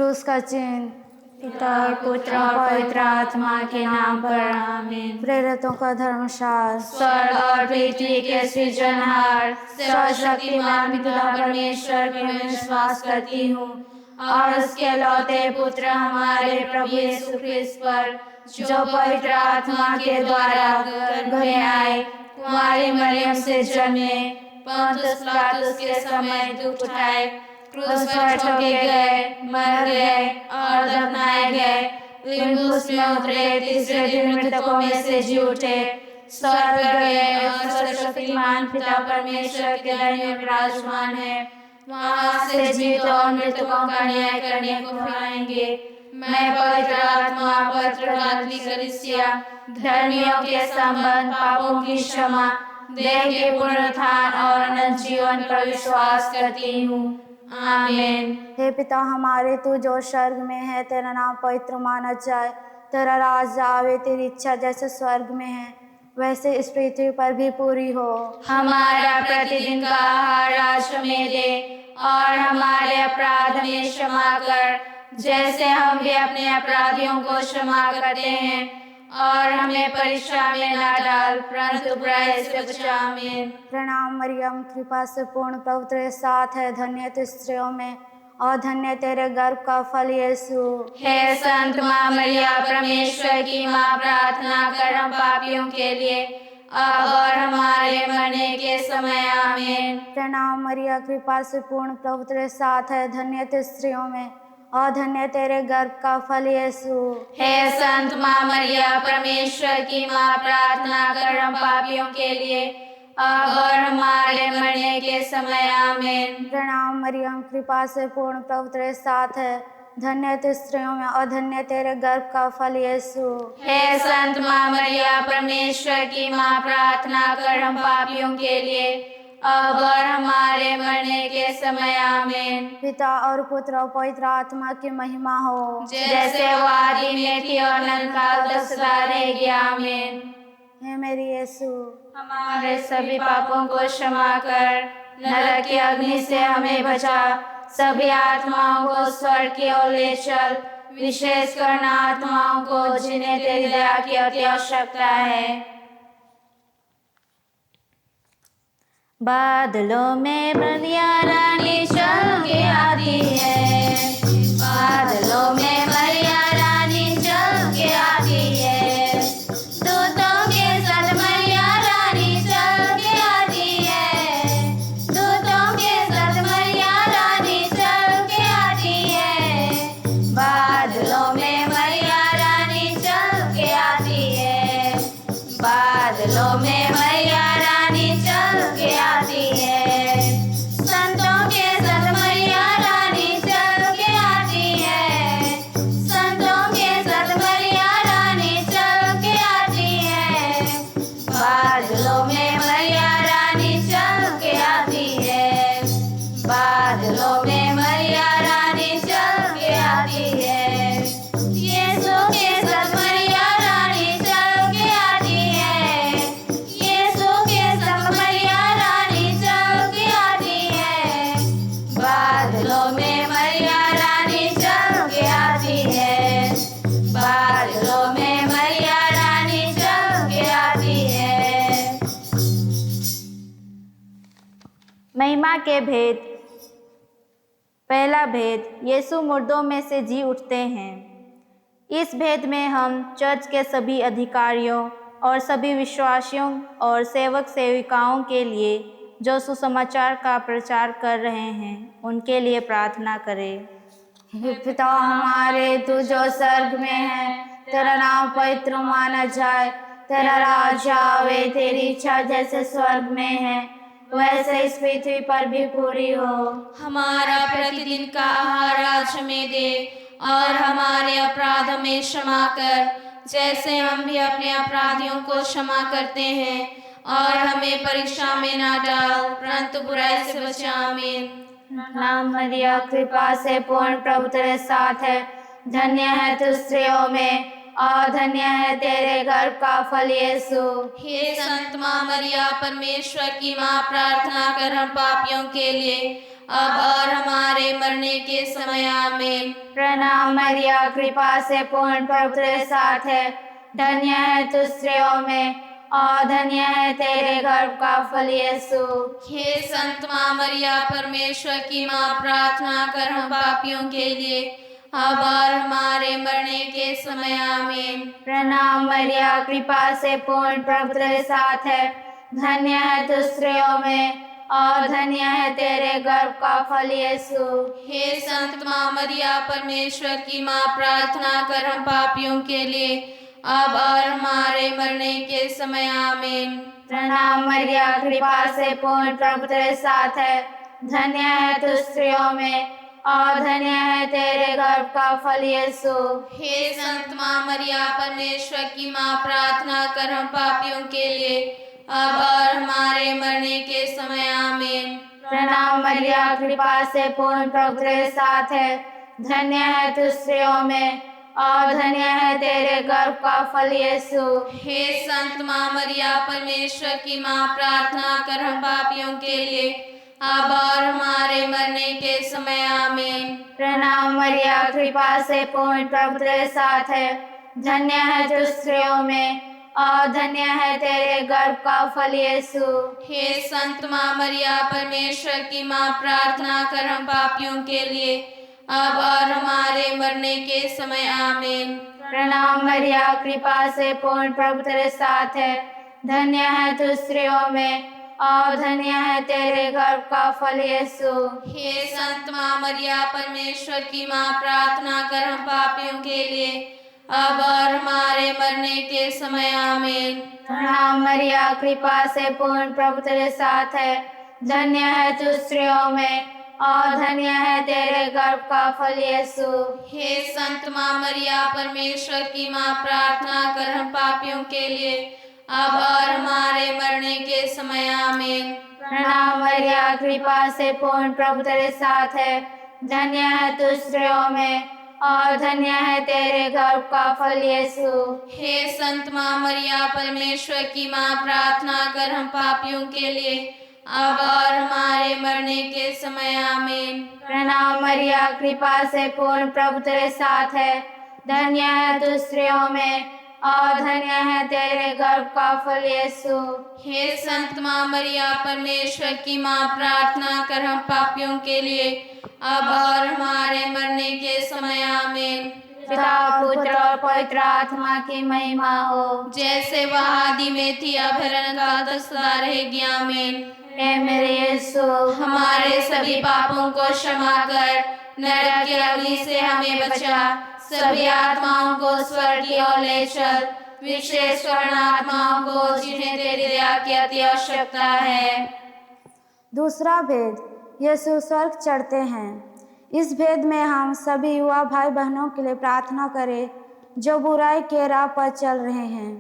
क्रूस का चिन्ह। पिता और पुत्र और पवित्र आत्मा के नाम पर आमीन। प्रेरितों का धर्मशास्त्र। स्वर्ग और पृथ्वी के सृजनहार सर्वशक्तिमान पिता परमेश्वर पर मैं विश्वास करती हूँ और उसके लौते पुत्र हमारे प्रभु यीशु ख्रिस्त पर, जो पवित्र आत्मा के द्वारा गर्भ में आए, कुंवारी मरियम से जन्मे, पोंतुस पिलातुस के समय दुख उठाए, क्रूस पर ठोके गए, मर गए और दफनाए गए, लिम्बुस में उतरे, तीसरे दिन मृतकों में से जी उठे, स्वर्ग गए और सर्वशक्तिमान पिता परमेश्वर के दाहिने विराजमान है, वहां से जीवितों और मृतकों का न्याय करने को फिर आएंगे। मैं पवित्र आत्मा, पवित्र कैथोलिक कलीसिया, धर्मियों के संबंध, पापों की क्षमा, देह के पुनरुत्थान और अनंत जीवन पर विश्वास करती हूँ। आमीन। हे पिता हमारे, तू जो स्वर्ग में है, तेरा नाम पवित्र माना जाए, तेरा राज आवे, तेरी इच्छा जैसे स्वर्ग में है वैसे इस पृथ्वी पर भी पूरी हो। हमारा प्रतिदिन का आहार आज हमें दे और हमारे अपराध हमें क्षमा कर, जैसे हम भी अपने अपराधियों को क्षमा करते हैं, और हमें परीक्षा में न डाल, परंतु बुराई से बचा। आमीन। प्रणाम मरियम, कृपा से पूर्ण, प्रभु तेरे साथ है, धन्य तू स्त्रियों में और धन्य तेरे गर्भ का फल यीशु। हे संत माँ मरिया, परमेश्वर की माँ, प्रार्थना कर हम पापियों के लिए, अब और हमारे मरने के समय। आमीन। प्रणाम मरिया, कृपा से पूर्ण, प्रभु तेरे साथ है, धन्य तू स्त्रियों में और धन्य तेरे गर्भ का फल यीशु। हे संत माँ मरिया, परमेश्वर की माँ, प्रार्थना कर हम पापियों के लिए, अब और हमारे मरने के समय। आमीन। प्रणाम मरियम, कृपा से पूर्ण, प्रभु तेरे साथ है, धन्य तू स्त्रियों में और धन्य तेरे गर्भ का फल यीशु। हे संत माँ मरिया, परमेश्वर की माँ, प्रार्थना कर हम पापियों के लिए, अब और हमारे मरने के समय। आमीन। पिता और पुत्र और पवित्र आत्मा की महिमा हो, जैसे वो आदि में थी और अनंत काल तक सदा रहेगी। आमीन। हे मेरी यीशु, हमारे सभी पापों को क्षमा कर, नरक की अग्नि से हमें बचा, सभी आत्माओं को स्वर्ग की ओर ले चल, विशेषकर आत्माओं को जिन्हें तेरी दया की अति आवश्यकता है। बादलों में मरिया रानी चल के आती है, बादलों में मरिया रानी चल के आती है, दूतों के साथ मरिया रानी चल के आती है, दूतों के साथ मरिया रानी चल के आती है, बादलों में मरिया रानी चल के आती है, बादलों में मरिया रानी चल के आती है, संतों के साथ मरिया रानी चल के आती है, संतों के साथ मरिया रानी चल के आती है, बादलों में मरिया रानी चल के आती है, बादलों में मरिया रानी चल के आती है, यीशु के साथ मरिया रानी चल के आती है, यीशु के साथ मरिया रानी चल के आती है, बादलों में मरिया रानी चल के आती है, बादलों में मरिया रानी चल के आती है। महिमा के भेद। पहला भेद, यीशु मुर्दों में से जी उठते हैं। इस भेद में हम चर्च के सभी अधिकारियों और सभी विश्वासियों और सेवक सेविकाओं के लिए जो सुसमाचार का प्रचार कर रहे हैं उनके लिए प्रार्थना करें। हे पिता हमारे, तू जो स्वर्ग में है, तेरा नाम पवित्र माना जाए, तेरा राज्य आवे, तेरी इच्छा जैसे स्वर्ग में है वैसे इस पृथ्वी पर भी पूरी हो। हमारा प्रतिदिन का आहार आज हमें दे और हमारे अपराध हमें क्षमा कर, जैसे हम भी अपने अपराधियों को क्षमा करते हैं, और हमें परीक्षा में ना डाल, परंतु बुराई से बचा। आमीन। नाम मरिया, कृपा से पूर्ण, प्रभु तेरे साथ है, धन्य है तू स्त्रियों में और धन्य है तेरे गर्भ का फल यीशु। हे संत माँ मरिया, परमेश्वर की माँ, प्रार्थना कर हम पापियों के लिए, अब और हमारे मरने के समय आमीन। प्रणाम मरिया, कृपा से पूर्ण, प्रभु तेरे साथ है। धन्य है तू स्त्रियों में और धन्य है तेरे गर्भ का फल यीशु। हे संत माँ मरिया, परमेश्वर की माँ, प्रार्थना कर हम पापियों के लिए, अब और हमारे मरने के समय आमीन। प्रणाम मरिया, कृपा से पूर्ण, प्रभु तेरे साथ है। धन्य है तू स्त्रियों में और धन्य है तेरे गर्भ का फल यीशु। हे संत माँ मरिया, परमेश्वर की माँ, प्रार्थना कर हम पापियों के लिए, अब और हमारे मरने के समय आमीन। प्रणाम मरिया, कृपा से पूर्ण, प्रभु तेरे साथ है। धन्य है तू स्त्रियों में और धन्य है तेरे गर्भ का फल यीशु। हे संत माँ मरिया, परमेश्वर की माँ, प्रार्थना कर हम पापियों के लिए, अब और हमारे मरने के समय आमीन। प्रणाम मरिया, कृपा से पूर्ण, प्रभु तेरे साथ है। धन्य है तू स्त्रियों में और धन्य है तेरे गर्भ का फल यीशु। हे संत माँ मरिया, परमेश्वर की माँ, प्रार्थना कर हम पापियों के लिए, अब और हमारे मरने के समय आमीन। प्रणाम मरिया, कृपा से पूर्ण, प्रभु तेरे साथ है। धन्य है तू स्त्रियों में और धन्य है तेरे गर्भ का फल यीशु। हे संत माँ मरिया, परमेश्वर की माँ, प्रार्थना कर हम पापियों के लिए, अब और हमारे मरने के समय आमीन। प्रणाम मरिया, कृपा से पूर्ण, प्रभु तेरे साथ है। धन्य है तू स्त्रियों में और धन्य है तेरे गर्भ का फल यीशु। हे संत माँ मरिया, परमेश्वर की माँ, प्रार्थना कर हम पापियों के लिए, अब और हमारे मरने के समय आमीन। प्रणाम मरिया, कृपा से पूर्ण, प्रभु तेरे साथ है। धन्य है तू स्त्रियों में और धन्य है तेरे गर्भ का फल यीशु। हे संत माँ मरिया, परमेश्वर की माँ, प्रार्थना कर हम पापियों के लिए, अब और हमारे मरने के समय आमीन। प्रणाम मरिया, कृपा से पूर्ण, प्रभु तेरे साथ है। धन्य है तू स्त्रियों में और धन्य है तेरे गर्भ का फल यीशु। हे संत माँ मरिया, परमेश्वर की माँ, प्रार्थना कर हम पापियों के लिए, अब और हमारे मरने के समय आमीन। प्रणाम मरिया, कृपा से पूर्ण, प्रभु तेरे साथ है। धन्य है तू स्त्रियों में और धन्य है तेरे गर्भ का फल यीशु। हे संत माँ मरिया, परमेश्वर की माँ, प्रार्थना कर हम पापियों के लिए, अब और हमारे मरने के समय आमीन। पिता, पुत्र और पवित्र आत्मा की महिमा हो, जैसे वह आदि में थी, अब निरंतर सदा रहेगी आमीन। हे मेरे यीशु, हमारे सभी पापों को क्षमा कर, नरक की अग्नि से हमें बचा, सभी आत्माओं को स्वर्ग की ओर ले चल, विशेष स्वर्ण आत्माओं को जिन्हें तेरी दया की अति आवश्यकता है। दूसरा भेद, यीशु स्वर्ग चढ़ते हैं। इस भेद में हम सभी युवा भाई बहनों के लिए प्रार्थना करें जो बुराई के राह पर चल रहे हैं।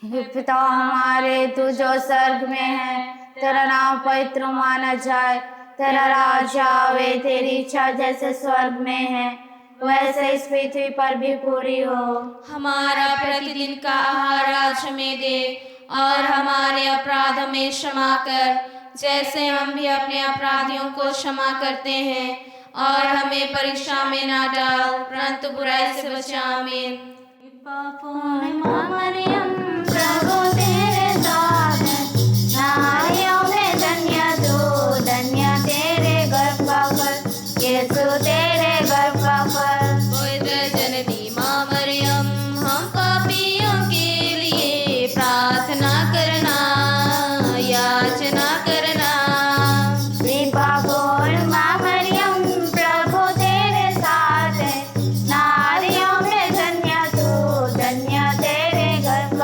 हे पिता हमारे, तू जो स्वर्ग में है, तेरा नाम पवित्र माना जाए, तेरा राज्य आवे, तेरी इच्छा जैसे स्वर्ग में है वैसे इस पृथ्वी पर भी पूरी हो। हमारा प्रतिदिन का आहार आज हमें दे और हमारे अपराध हमें क्षमा कर, जैसे हम भी अपने अपराधियों को क्षमा करते हैं, और हमें परीक्षा में ना डाल, परंतु बुराई से बचा। आमीन। प्रभु तेरे साथ है, नारियों में धन्य तू, धन्य तेरे गर्भ का फल, यीशु तेरे गर्भ का फल। पवित्र जननी माँ मरियम, हम पापियों के लिए प्रार्थना करना, याचना करना। कृपा पूर्ण माँ मरियम, प्रभु तेरे साथ है, नारियों में धन्य तू, धन्य तेरे गर्भ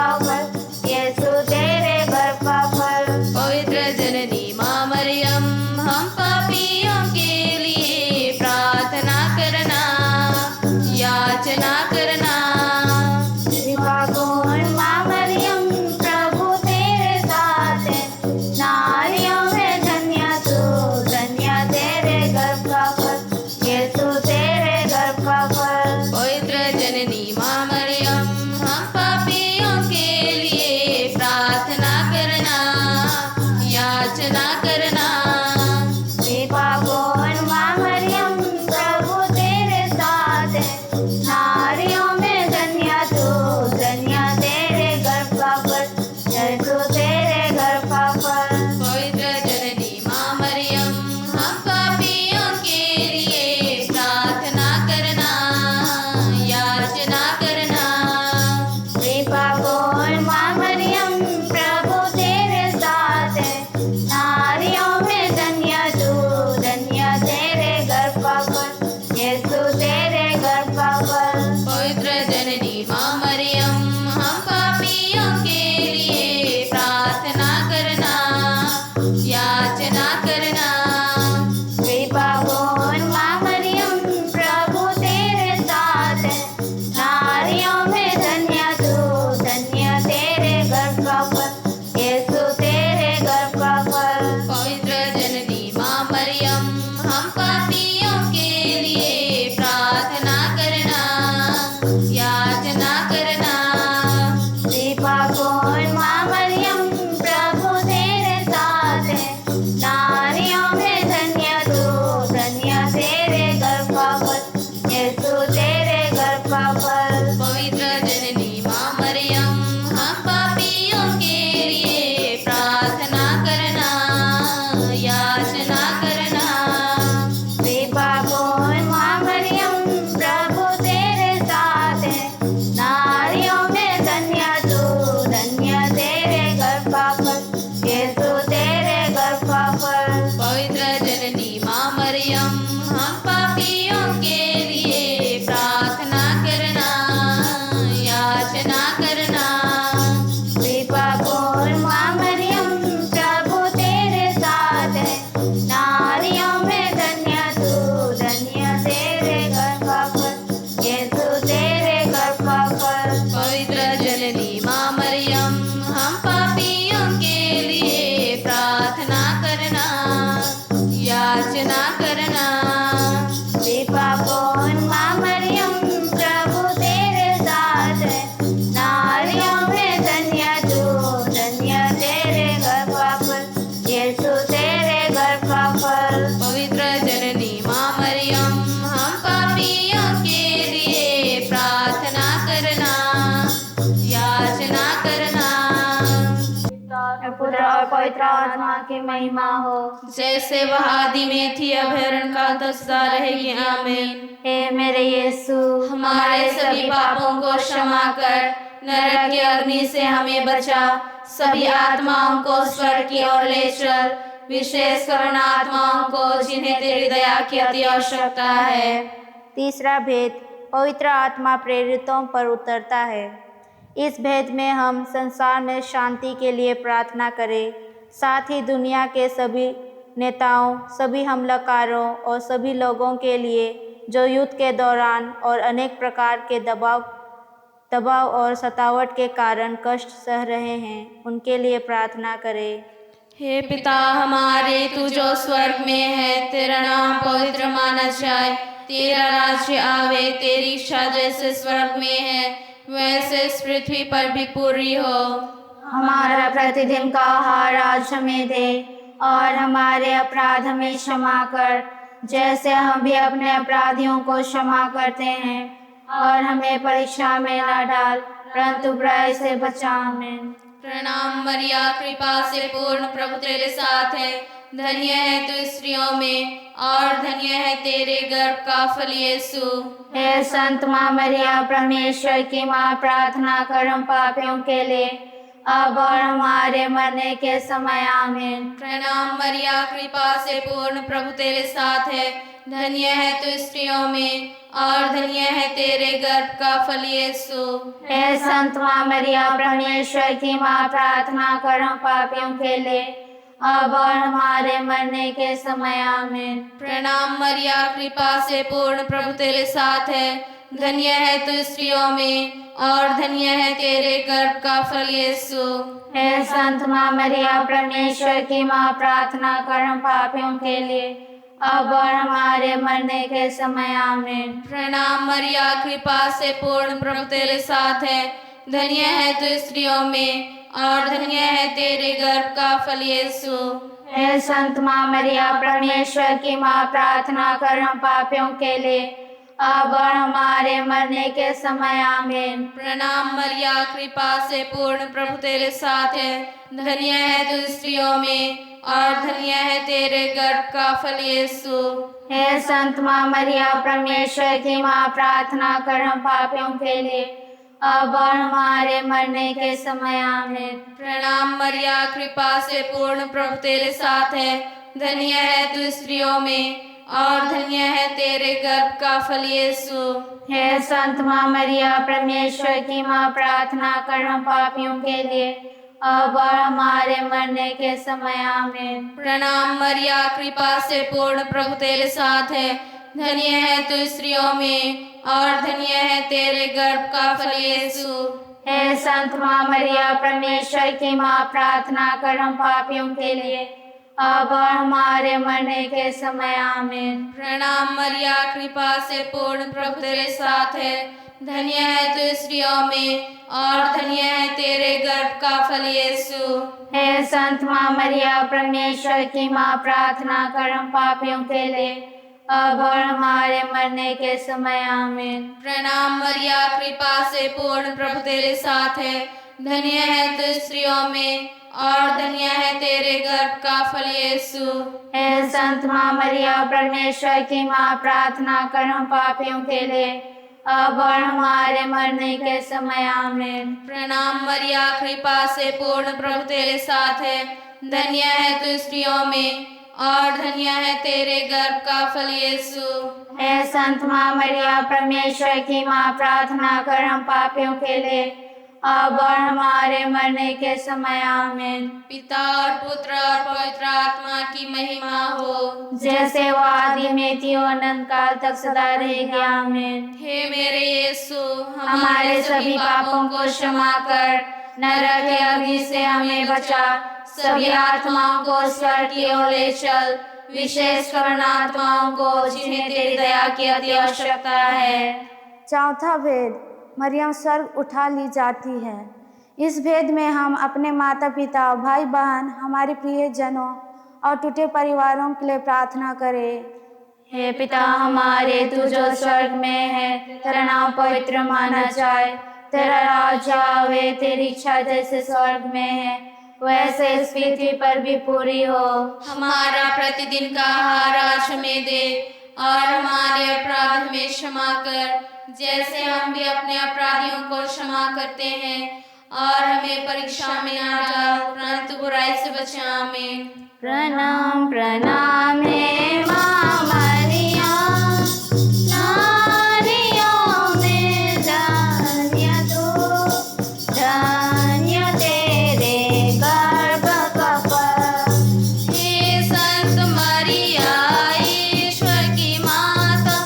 पवित्र जननी माँ मरियम, हम पापियों के लिए प्रार्थना करना, याचना करना। कृपा पूर्ण माँ मरियम, प्रभु तेरे साथ है, नारियों में धन्य तू, धन्य तेरे गर्भ का फल, यीशु तेरे गर्भ का फल। पवित्र जननी माँ मरियम, हम पापियों के लिए प्रार्थना करना, याचना करना। कृपा पूर्ण माँ मरियम, प्रभु तेरे साथ है, नारियों में धन्य तू, धन्य तेरे गर्भ का फल, यीशु तेरे गर्भ का फल। पवित्र जननी माँ मरियम, हम पापियों के लिए प्रार्थना करना, याचना करना। पुत्र और पवित्र आत्मा की महिमा हो, जैसे वह आदि में थी, अब हरण काल तक सदा रहेगी। आमीन। हे मेरे यीशु, हमारे सभी पापों को क्षमा कर, नरक की अग्नि से हमें बचा, सभी आत्माओं को स्वर्ग की ओर ले चल, विशेष करुणा आत्माओं को जिन्हें तेरी दया की अति आवश्यकता है। तीसरा भेद, पवित्र आत्मा प्रेरितों पर उतरता है। इस भेद में हम संसार में शांति के लिए प्रार्थना करें, साथ ही दुनिया के सभी नेताओं, सभी हमलाकारों और सभी लोगों के लिए जो युद्ध के दौरान और अनेक प्रकार के दबाव और सतावट के कारण कष्ट सह रहे हैं, उनके लिए प्रार्थना करें। हे पिता हमारे, तू जो स्वर्ग में है, तेरा नाम पवित्र माना जाए, तेरा राज्य आवे, तेरी इच्छा जैसे स्वर्ग में है वैसे इस पृथ्वी पर भी पूरी हो। हमारा प्रतिदिन का आहार आज हमें दे, और हमारे अपराध हमें क्षमा कर, जैसे हम भी अपने अपराधियों को क्षमा करते हैं, और हमें परीक्षा में न डाल, परंतु बुराई से बचा। आमीन। प्रणाम मरिया, कृपा से पूर्ण, प्रभु तेरे साथ है, धन्य है तू स्त्रियों में, और धन्य है तेरे गर्भ का फल यीशु। हे संत माँ मरिया, परमेश्वर की माँ, प्रार्थना कर हम पापियों के लिए, अब और हमारे मरने के समय। आमीन। प्रणाम मरिया, कृपा से पूर्ण, प्रभु तेरे साथ है, धन्य है तू स्त्रियों में, और धन्य है तेरे गर्भ का फल यीशु। हे संत माँ मरिया, परमेश्वर की माँ, प्रार्थना कर हम पापियों के लिए, अब और हमारे मरने के समय। आमीन। प्रणाम मरिया, कृपा से पूर्ण, प्रभु तेरे साथ है, धन्य है तू स्त्रियों में, और धन्य है तेरे गर्भ का फल यीशु। हे संत माँ मरिया, परमेश्वर की माँ, प्रार्थना कर हम पापियों के लिए, अब और हमारे मरने के समय। आमीन। प्रणाम मरिया, कृपा से पूर्ण, प्रभु तेरे साथ है, धन्य है तू स्त्रियों में, और धन्य है तेरे गर्भ का फल यीशु। हे संत माँ मरिया, परमेश्वर की माँ, प्रार्थना कर हम पापियों के लिए, अब और हमारे मरने के समय। आमीन। प्रणाम मरिया, कृपा से पूर्ण, प्रभु तेरे साथ है, धन्य है तू स्त्रियों में, और धन्य है तेरे गर्भ का फल यीशु। हे संत माँ मरिया, परमेश्वर की माँ, प्रार्थना कर हम पापियों के लिए, अब और हमारे मरने के समय। आमीन। प्रणाम मरिया, कृपा से पूर्ण, प्रभु तेरे साथ है, धन्य है तू स्त्रियों में, और धन्य है तेरे गर्भ का फल यीशु। हे संत माँ मरिया, परमेश्वर की माँ, प्रार्थना कर हम पापियों के लिए, अब और हमारे मरने के समय। आमीन। प्रणाम मरिया, कृपा से पूर्ण, प्रभु तेरे साथ है, धन्य है तू स्त्रियों में, और धन्य है तेरे गर्भ का फल यीशु। हे संत माँ मरिया, परमेश्वर की माँ, प्रार्थना कर हम पापियों के लिए, अब और हमारे मरने के समय। आमीन। प्रणाम मरिया, कृपा से पूर्ण, प्रभु तेरे साथ है, धन्य है तू स्त्रियों में, और धन्य है तेरे गर्भ का फल यीशु। हे संत माँ मरिया, परमेश्वर की माँ, प्रार्थना कर हम पापियों के लिए, अब और हमारे मरने के समय। आमीन। प्रणाम मरिया, कृपा से पूर्ण, प्रभु तेरे साथ है, धन्य है तू स्त्रियों में, और धन्य है तेरे गर्भ का फल यीशु। हे संत माँ मरिया, परमेश्वर की माँ, प्रार्थना कर हम पापियों के लिए, अब और हमारे मरने के समय। आमीन। प्रणाम मरिया, कृपा से पूर्ण, प्रभु तेरे साथ है, धन्य है तू स्त्रियों में, और धन्य है तेरे गर्भ का फल यीशु। हे संत माँ मरिया, परमेश्वर की माँ, प्रार्थना कर हम पापियों के लिए, अब और हमारे मरने के समय। आमीन। पिता और पुत्र और पवित्र आत्मा की महिमा हो, जैसे वो आदि में थी, वो अनंत काल तक सदा रहेगी। आमीन। हे मेरे यीशु, हमारे सभी पापों को क्षमा कर, नरक की अग्नि से हमें बचा, सभी आत्माओं को स्वर्ग की ओर ले चल, विशेष करुण आत्माओं को जिन्हें तेरी दया की अति आवश्यकता है। चौथा भेद, मरियम स्वर्ग उठा ली जाती है। इस भेद में हम अपने माता पिता, भाई बहन, हमारे प्रियजनों और टूटे परिवारों के लिए प्रार्थना करें। हे पिता हमारे, तू जो स्वर्ग में है, तेरा नाम पवित्र माना जाए, तेरा राज्य आवे, तेरी इच्छा जैसे स्वर्ग में है वैसे इस पृथ्वी पर भी पूरी हो। हमारा प्रतिदिन का आहार आज हमें दे, और हमारे अपराध हमें क्षमा कर, जैसे हम भी अपने अपराधियों को क्षमा करते हैं, और हमें परीक्षा में ना डाल, परंतु बुराई से बचा। आमीन। प्रणाम प्रणाम हे माँ मरिया, नारियों में धन्य तू, धन्य तेरे गर्भ का फल। हे संत मरिया, ईश्वर की माता,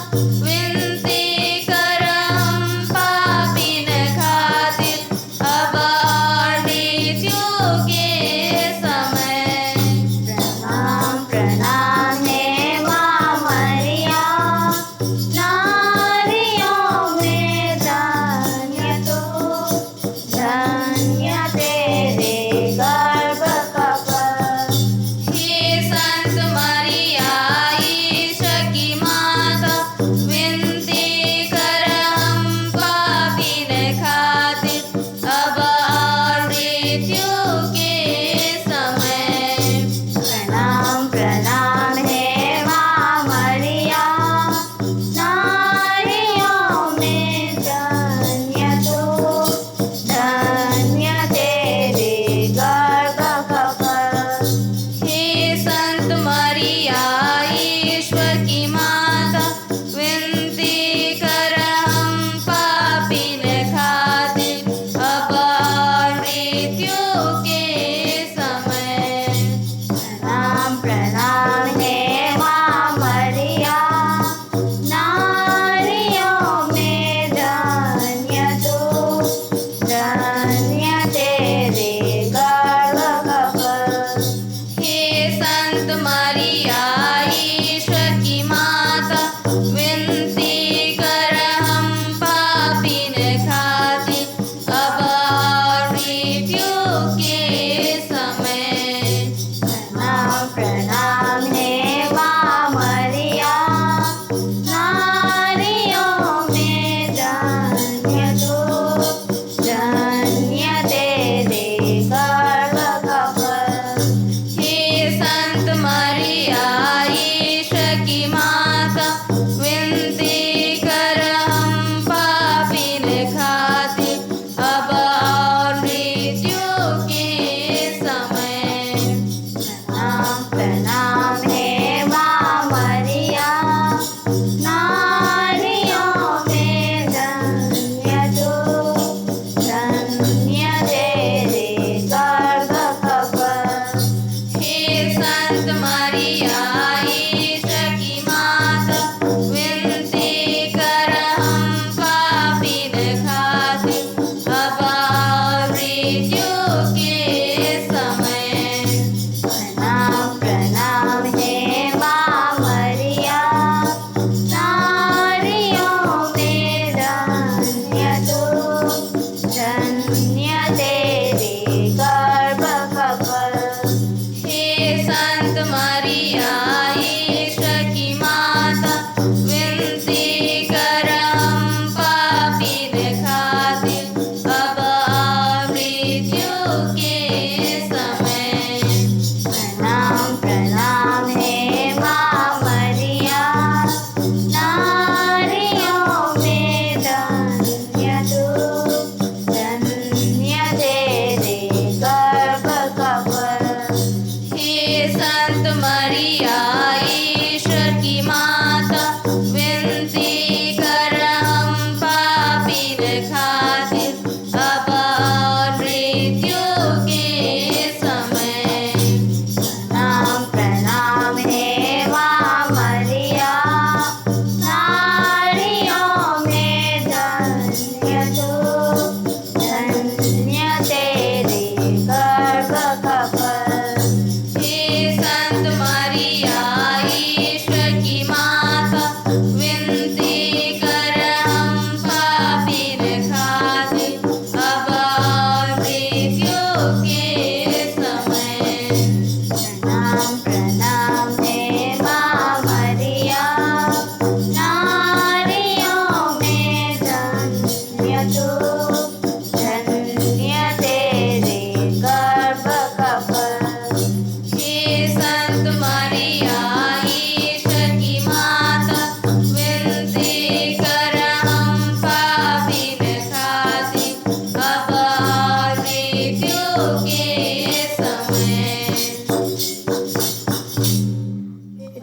विनती कर हम पापी न खातिर, अब और मृत्यु के समय। प्रणाम प्रणाम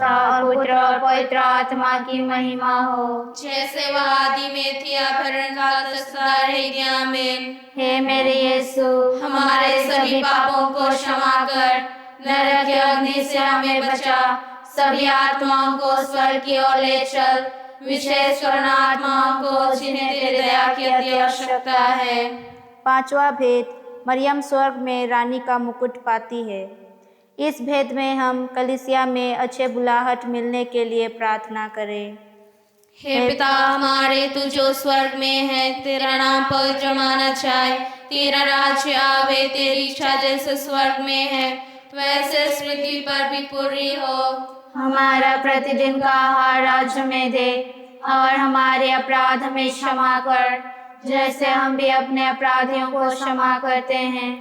पिता और पुत्र और पवित्र आत्मा की महिमा हो। जैसे वह आदि में थी अभरण काल तक सदा रहेगी। आमीन। हे मेरे यीशु, हमारे सभी पापों को क्षमा कर, नरक की अग्नि से हमें बचा, सभी आत्माओं को स्वर्ग की ओर ले चल, विशेष कर उन आत्माओं को जिन्हें तेरी दया की अति आवश्यकता है। पांचवा भेद, मरियम स्वर्ग में रानी का मुकुट पाती है। इस भेद में हम कलीसिया में अच्छे बुलाहट मिलने के लिए प्रार्थना करें। हे पिता हमारे, तू जो स्वर्ग में है, तेरा नाम पवित्र माना जाए, तेरा राज्य आवे, तेरी इच्छा जैसे स्वर्ग में है वैसे इस पृथ्वी पर भी पूरी हो। हमारा प्रतिदिन का आहार आज हमें दे, और हमारे अपराध हमें क्षमा कर, जैसे हम भी अपने अपराधियों को क्षमा करते हैं,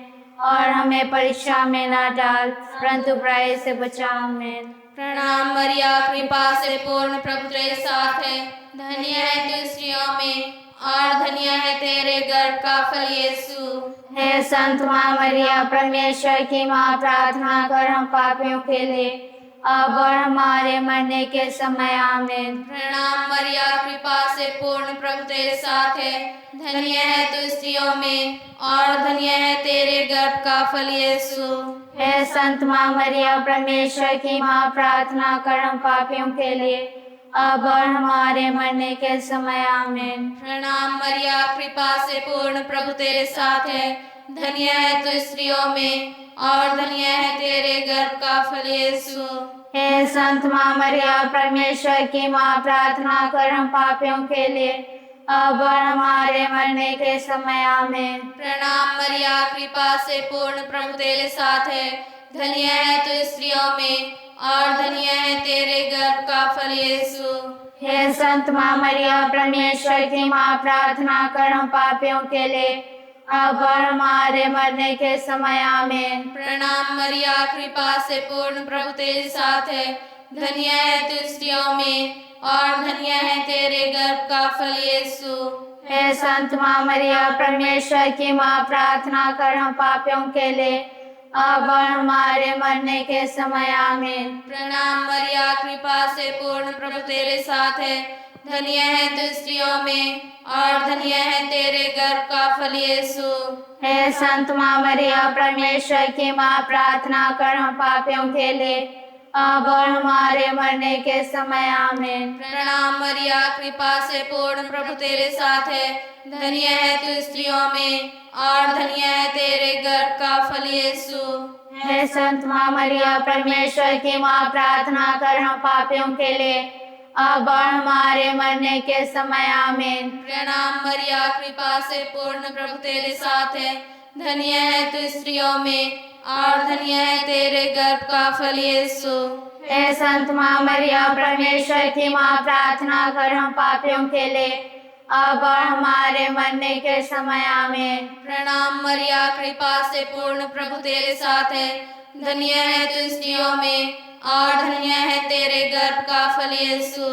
और हमें परीक्षा में न डाल, परंतु बुराई से बचा। आमीन। प्रणाम मरिया, कृपा से पूर्ण, प्रभु तेरे साथ है, धन्य है तू स्त्रियों में, और धन्य है तेरे गर्भ का फल यीशु। हे संत माँ मरिया, परमेश्वर की माँ, प्रार्थना कर हम पापियों के लिए, अब और हमारे मरने के समय। आमीन। प्रणाम मरिया, कृपा से पूर्ण, प्रभु तेरे साथ है, धन्य है तू स्त्रियों में, और धन्य है तेरे गर्भ का फल यीशु। हे संत माँ मरिया, परमेश्वर की माँ, प्रार्थना कर हम पापियों के लिए, अब और हमारे मरने के समय। आमीन। प्रणाम मरिया, कृपा से पूर्ण, प्रभु तेरे साथ है, धन्य है तू स्त्रियों में, और धन्य है तेरे गर्भ का फल यीशु। हे संत माँ मरिया, परमेश्वर की माँ, प्रार्थना कर हम पापियों के लिए, अब और हमारे मरने के समय। आमीन। प्रणाम मरिया, कृपा से पूर्ण, प्रभु तेरे साथ है, धन्य है तू स्त्रियों में, और धन्य है तेरे गर्भ का फल यीशु। हे संत माँ मरिया, परमेश्वर की माँ, प्रार्थना कर हम पापियों के लिए, अब और हमारे मरने के समय। आमीन। प्रणाम मरिया, कृपा से पूर्ण, प्रभु तेरे साथ है, धन्य है तू स्त्रियों में, और धन्य है तेरे गर्भ का फल यीशु। हे संत माँ मरिया, परमेश्वर की माँ, प्रार्थना कर हम पापियों के लिए, अब और हमारे मरने के समय। आमीन। प्रणाम मरिया, कृपा से पूर्ण, प्रभु तेरे साथ है, धन्य है तू स्त्रियों में, और धन्य है तेरे गर्भ का फल यीशु। हे संत माँ मरिया, परमेश्वर की माँ, प्रार्थना कर हम पापियों के लिए, अब और हमारे मरने के समय। आमीन। प्रणाम मरिया, कृपा से पूर्ण, प्रभु तेरे साथ है, धन्य है तू स्त्रियों में, और धन्य है तेरे गर्भ का फल यीशु। हे संत माँ मरिया, परमेश्वर की माँ, प्रार्थना कर हम पापियों के लिए, अब और हमारे मरने के समय। आमीन। प्रणाम मरिया, कृपा से पूर्ण, प्रभु तेरे साथ है, धन्य है तू स्त्रियों में, और धन्य है तेरे गर्भ का फल यीशु। हे संत माँ मरिया, परमेश्वर की माँ, प्रार्थना कर हम पापियों के लिए, अब और हमारे मरने के समय। आमीन। प्रणाम मरिया, कृपा से पूर्ण, प्रभु तेरे साथ है, धन्य है तू स्त्रियों में, और धन्य है तेरे गर्भ का फल यीशु।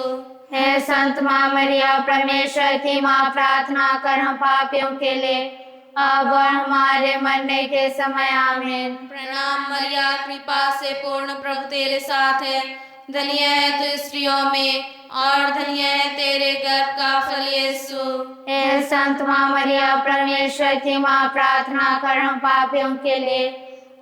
हे संत माँ मरिया, परमेश्वर की माँ, प्रार्थना कर हम पापियों के लिए, अब और हमारे मरने के समय। आमीन। प्रणाम मरिया, कृपा से पूर्ण, प्रभु तेरे साथ है, धन्य है तू स्त्रियों में, और धन्य है तेरे गर्भ का फल यीशु। हे संत माँ मरिया, परमेश्वर की माँ, प्रार्थना कर हम पापियों के लिए,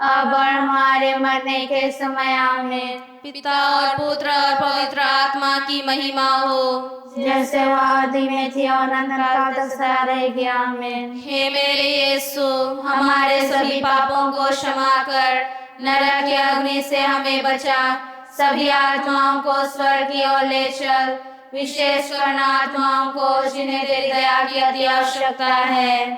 अब और हमारे मरने के समय। आमीन। पिता और पुत्र और पवित्र आत्मा की महिमा हो, जैसे वो आदि में थी और अनंत तक सदा रहेगी। आमीन। हे मेरे यीशु, हमारे सभी पापों को क्षमा कर, नरक की अग्नि से हमें बचा, सभी आत्माओं को स्वर्ग की ओर ले चल, विशेष कर आत्माओं को जिन्हें तेरी दया की अति आवश्यकता है।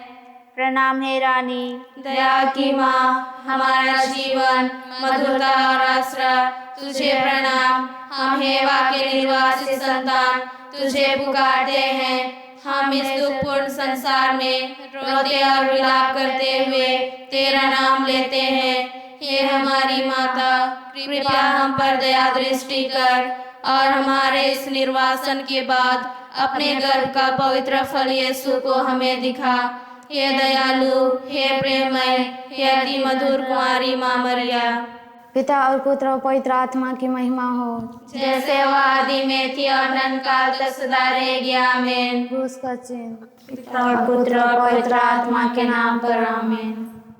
प्रणाम हे रानी, दया की माँ, हमारा जीवन, मधुरता और आश्रय, तुझे प्रणाम। हम हेवा के निर्वासित संतान तुझे पुकारते हैं। हम इस दुखपूर्ण संसार में रोते और विलाप करते हुए तेरा नाम लेते हैं। हे हमारी माता, कृपया हम पर दया दृष्टि कर, और हमारे इस निर्वासन के बाद अपने गर्भ का पवित्र फल यीशु को हमें दिखा। हे दयालु, हे प्रेममय, हे अति मधुर कुंवारी माँ मरिया। पिता और पुत्र और पवित्र आत्मा की महिमा हो, जैसे वह आदि में थी और अनंत काल तक सदा रहेगी। आमीन। क्रूस का चिन्ह। पिता और पुत्र और पवित्र आत्मा के नाम पर। आमीन।